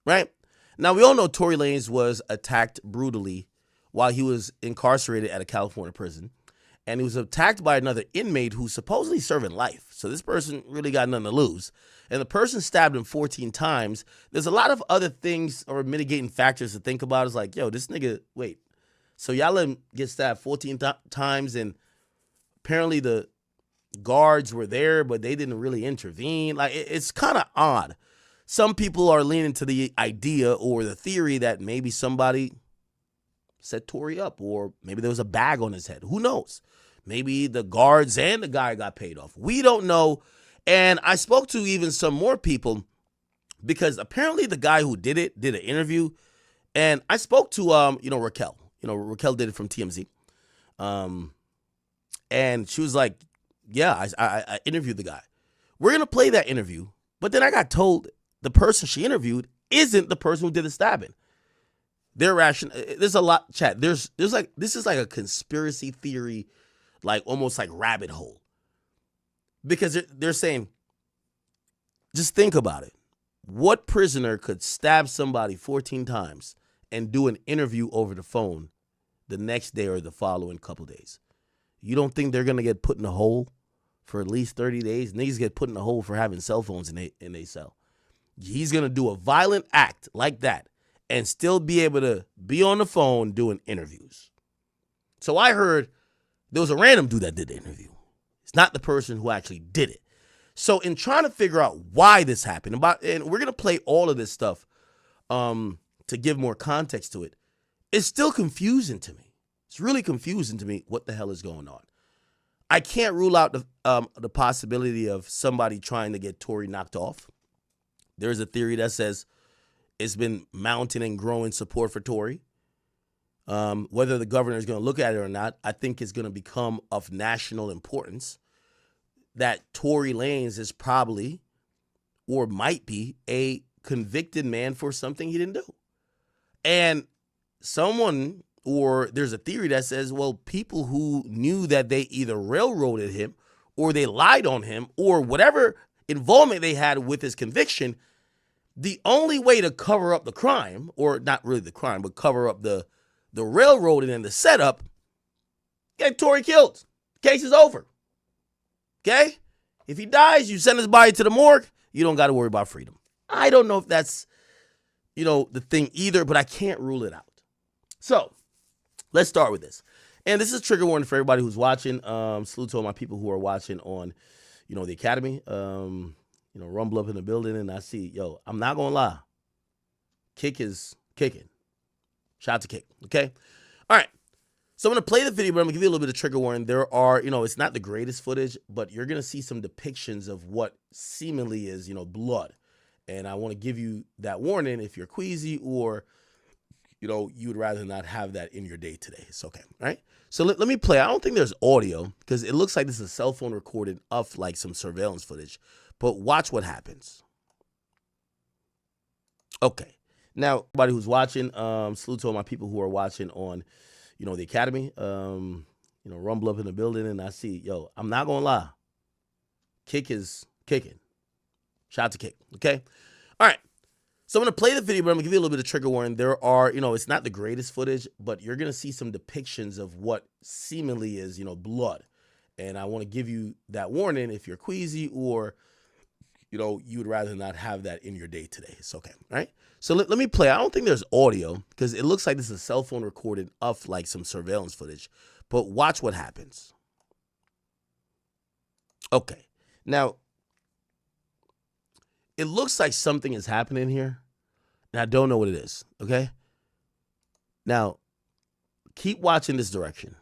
right? Now, we all know Tory Lanez was attacked brutally while he was incarcerated at a California prison. And he was attacked by another inmate who's supposedly serving life. So this person really got nothing to lose. And the person stabbed him 14 times. There's a lot of other things or mitigating factors to think about. It's like, yo, this nigga, wait. So y'all let him get stabbed 14 times, and apparently the guards were there, but they didn't really intervene. Like, it's kind of odd. Some people are leaning to the idea or the theory that maybe somebody set Tory up, or maybe there was a bag on his head. Who knows? Maybe the guards and the guy got paid off. We don't know. And I spoke to even some more people because apparently the guy who did it did an interview. And I spoke to, Raquel. Raquel did it from TMZ. And she was like, yeah, I interviewed the guy. We're going to play that interview. But then I got told the person she interviewed isn't the person who did the stabbing. Their ration. There's a lot, chat. There's like, this is like a conspiracy theory, like almost like rabbit hole. Because they're saying, just think about it. What prisoner could stab somebody 14 times and do an interview over the phone the next day or the following couple days? You don't think they're going to get put in a hole for at least 30 days? Niggas get put in a hole for having cell phones in their cell. He's going to do a violent act like that and still be able to be on the phone doing interviews. So I heard there was a random dude that did the interview. It's not the person who actually did it. So in trying to figure out why this happened, and we're going to play all of this stuff to give more context to it, it's still confusing to me. It's really confusing to me what the hell is going on. I can't rule out the possibility of somebody trying to get Tory knocked off. There's a theory that says it's been mounting and growing support for Tory. Whether the governor is going to look at it or not, I think it's going to become of national importance that Tory Lanez is probably or might be a convicted man for something he didn't do. And there's a theory that says, well, people who knew that they either railroaded him or they lied on him or whatever involvement they had with his conviction, the only way to cover up the crime, or not really the crime, but cover up the railroading and the setup, get Tory killed. Case is over. Okay? If he dies, you send his body to the morgue, you don't got to worry about freedom. I don't know if that's, the thing either, but I can't rule it out. So, let's start with this. And this is a trigger warning for everybody who's watching. Salute to all my people who are watching on, the Academy. Rumble up in the building, and I see, I'm not going to lie. Kick is kicking. Shout out to Kick, okay? All right. So I'm going to play the video, but I'm going to give you a little bit of trigger warning. There are, it's not the greatest footage, but you're going to see some depictions of what seemingly is, blood. And I want to give you that warning if you're queasy or, you would rather not have that in your day today. It's okay, all right? So let me play. I don't think there's audio because it looks like this is a cell phone recorded of like some surveillance footage. But watch what happens. Okay. Now, everybody who's watching, salute to all my people who are watching on, the Academy. Rumble up in the building, and I see, I'm not going to lie. Kick is kicking. Shout out to Kick, okay? All right. So I'm going to play the video, but I'm going to give you a little bit of trigger warning. There are, it's not the greatest footage, but you're going to see some depictions of what seemingly is, blood. And I want to give you that warning if you're queasy or, you would rather not have that in your day today. It's okay, all right? So let me play. I don't think there's audio because it looks like this is a cell phone recorded of like some surveillance footage. But watch what happens. Okay. Now, it looks like something is happening here, and I don't know what it is, okay? Now, keep watching this direction.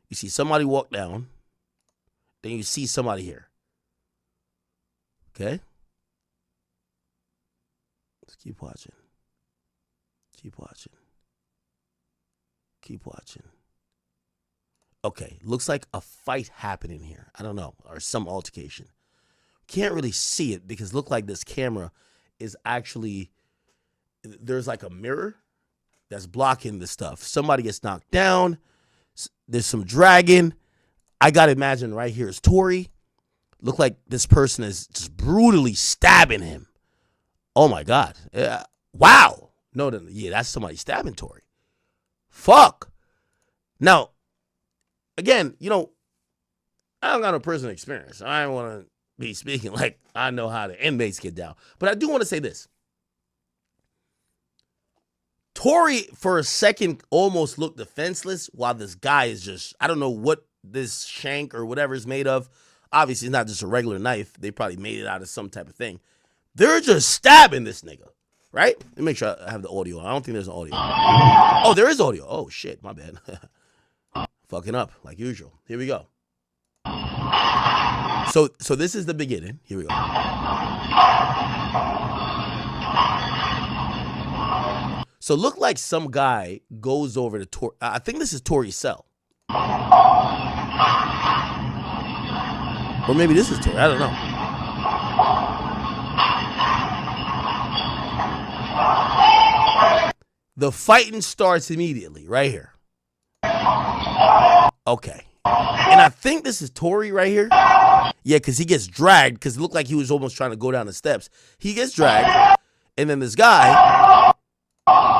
You see somebody walk down, then you see somebody here. Okay? Let's keep watching. Keep watching. Keep watching. Okay, looks like a fight happening here. I don't know, or some altercation. Can't really see it because look like this camera is actually, there's like a mirror that's blocking the stuff. Somebody gets knocked down. There's some dragging. I got to imagine right here is Tory. Look like this person is just brutally stabbing him Oh my God. Wow. No, yeah, that's somebody stabbing Tory. Fuck. Now, again, you know, I don't got no personal experience. I don't want to be speaking like I know how the inmates get down. But I do want to say this. Tory, for a second, almost looked defenseless while this guy is just, I don't know what this shank or whatever is made of. Obviously, it's not just a regular knife. They probably made it out of some type of thing. They're just stabbing this nigga, right? Let me make sure I have the audio. I don't think there's an audio. Oh, there is audio. Oh, shit, my bad. Fucking up, like usual. Here we go. So this is the beginning. Here we go. So look like some guy goes over to Tory. I think this is Tory's cell. Or maybe this is Tory. I don't know. The fighting starts immediately, right here. Okay. And I think this is Tory right here. Yeah, because he gets dragged, because it looked like he was almost trying to go down the steps. He gets dragged, and then this guy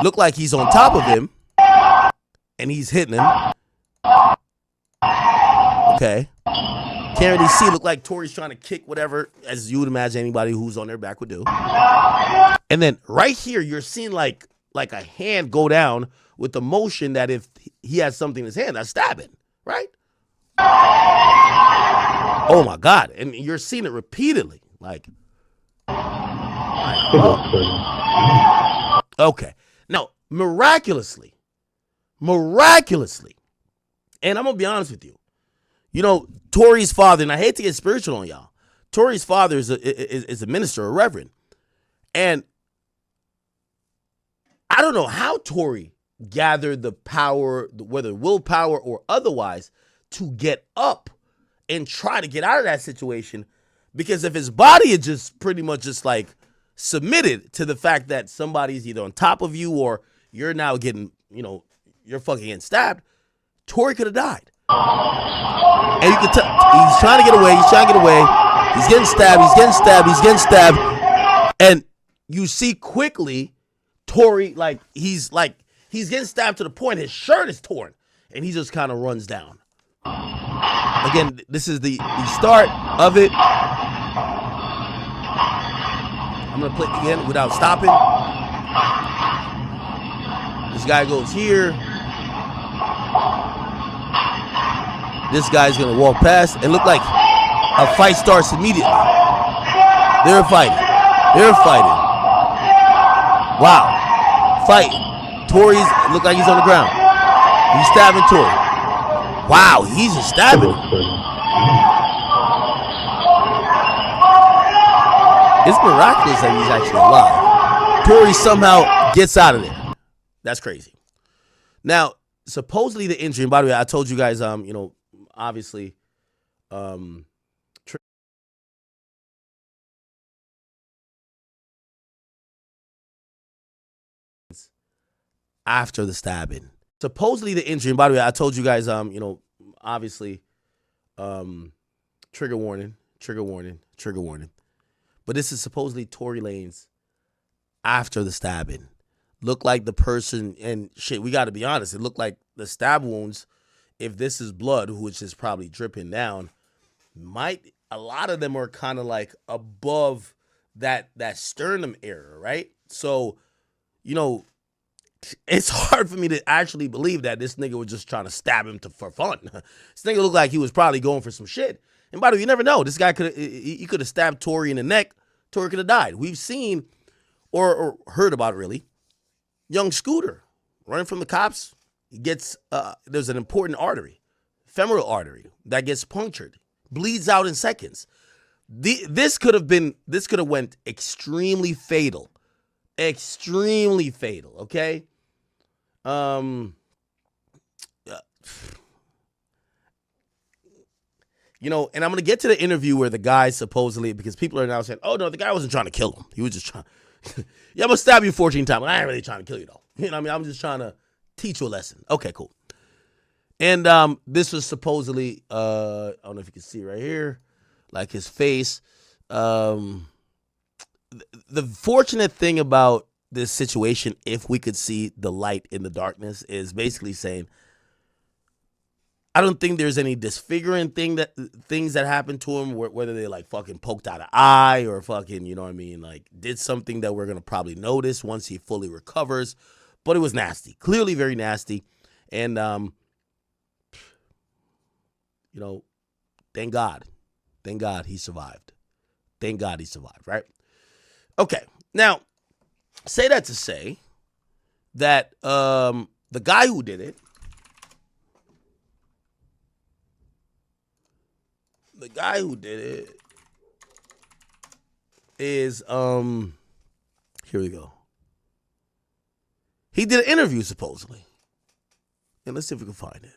looked like he's on top of him, and he's hitting him. Okay. Can't really see. Look like Tory's trying to kick whatever, as you would imagine anybody who's on their back would do. And then right here, you're seeing like a hand go down with the motion that if he has something in his hand, that's stabbing, right? Oh my God. And you're seeing it repeatedly. Like, okay. Now, miraculously, and I'm going to be honest with you, you know, Tory's father, and I hate to get spiritual on y'all, Tory's father is a minister, a reverend. And I don't know how Tory gathered the power, whether willpower or otherwise, to get up and try to get out of that situation. Because if his body is just pretty much just like submitted to the fact that somebody's either on top of you or you're now getting, you know, you're fucking getting stabbed, Tory could have died. And you can tell he's trying to get away. He's getting stabbed. And you see quickly Tory, he's getting stabbed to the point his shirt is torn. And he just kind of runs down. Again, this is the start of it. I'm going to play it again without stopping. This guy goes here. This guy's going to walk past and look like a fight starts immediately. They're fighting. Wow. Fighting. Tory's look like he's on the ground. He's stabbing Tory. Wow, he's just stabbing him. It's miraculous that he's actually alive. Tory somehow gets out of there. That's crazy. Now, supposedly the injury, and by the way, I told you guys, you know, obviously, after the stabbing. Supposedly the injury, and by the way, I told you guys, you know, obviously, trigger warning. But this is supposedly Tory Lanez after the stabbing. Looked like the person, and shit, we got to be honest, it looked like the stab wounds, if this is blood, which is probably dripping down, a lot of them are kind of like above that sternum area, right? So, you know, it's hard for me to actually believe that this nigga was just trying to stab him for fun. This nigga looked like he was probably going for some shit. And by the way, you never know. This guy could have stabbed Tory in the neck. Tory could have died. We've seen or heard about it, really. Young Scooter running from the cops. He gets there's an important artery, femoral artery, that gets punctured, bleeds out in seconds. This could have went extremely fatal. Okay? You know, and I'm going to get to the interview where the guy supposedly, because people are now saying, oh, no, the guy wasn't trying to kill him. He was just trying, yeah, I'm going to stab you 14 times. I ain't really trying to kill you, though. You know what I mean? I'm just trying to teach you a lesson. Okay, cool. And this was supposedly, I don't know if you can see right here, like his face. the fortunate thing about this situation, if we could see the light in the darkness, is basically saying, I don't think there's any disfiguring things that happened to him, whether they like fucking poked out an eye or fucking, you know what I mean, like did something that we're gonna probably notice once he fully recovers. But it was nasty, clearly very nasty, and you know, thank God he survived. Thank God he survived, right? Okay, now say that to say that the guy who did it. The guy who did it is here we go. He did an interview supposedly. And let's see if we can find it.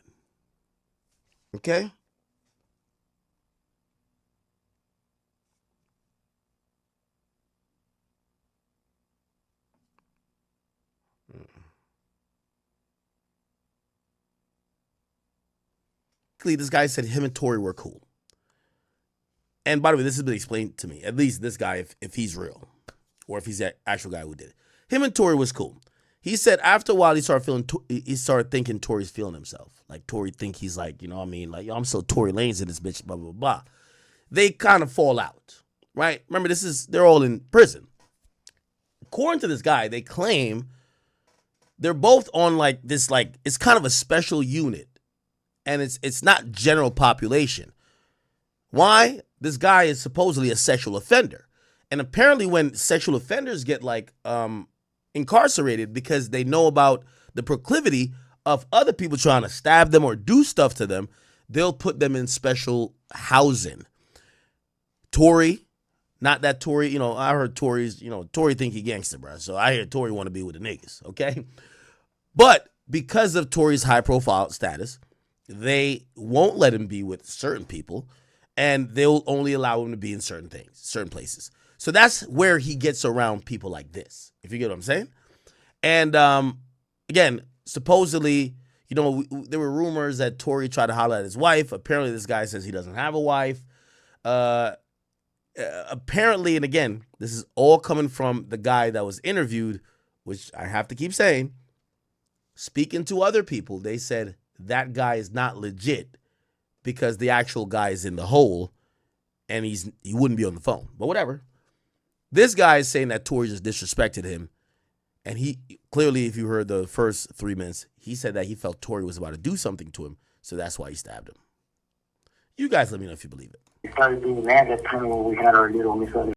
Okay? This guy said him and Tory were cool. And by the way, this has been explained to me. At least this guy, if he's real, or if he's the actual guy who did it. Him and Tory was cool. He said after a while he started thinking Tory's feeling himself. Like Tory think he's like, you know what I mean? Like, yo, I'm so Tory Lanez in this bitch, blah, blah, blah. They kind of fall out, right? Remember, they're all in prison. According to this guy, they claim they're both on like this, like, it's kind of a special unit. And it's not general population. Why? This guy is supposedly a sexual offender. And apparently when sexual offenders get like incarcerated because they know about the proclivity of other people trying to stab them or do stuff to them, they'll put them in special housing. Tory, not that Tory, you know, I heard Tory's, you know, Tory think he gangster, bro. So I hear Tory want to be with the niggas, okay? But because of Tory's high profile status, they won't let him be with certain people, and they'll only allow him to be in certain places. So that's where he gets around people like this, if you get what I'm saying. And again, supposedly, you know, there were rumors that Tory tried to holler at his wife. Apparently, this guy says he doesn't have a wife. Apparently, and again, this is all coming from the guy that was interviewed, which I have to keep saying, speaking to other people, they said that guy is not legit because the actual guy is in the hole and he wouldn't be on the phone. But whatever. This guy is saying that Tory just disrespected him. And he clearly, if you heard the first 3 minutes, he said that he felt Tory was about to do something to him. So that's why he stabbed him. You guys let me know if you believe it. It started being mad at the time when we had our little misunderstanding.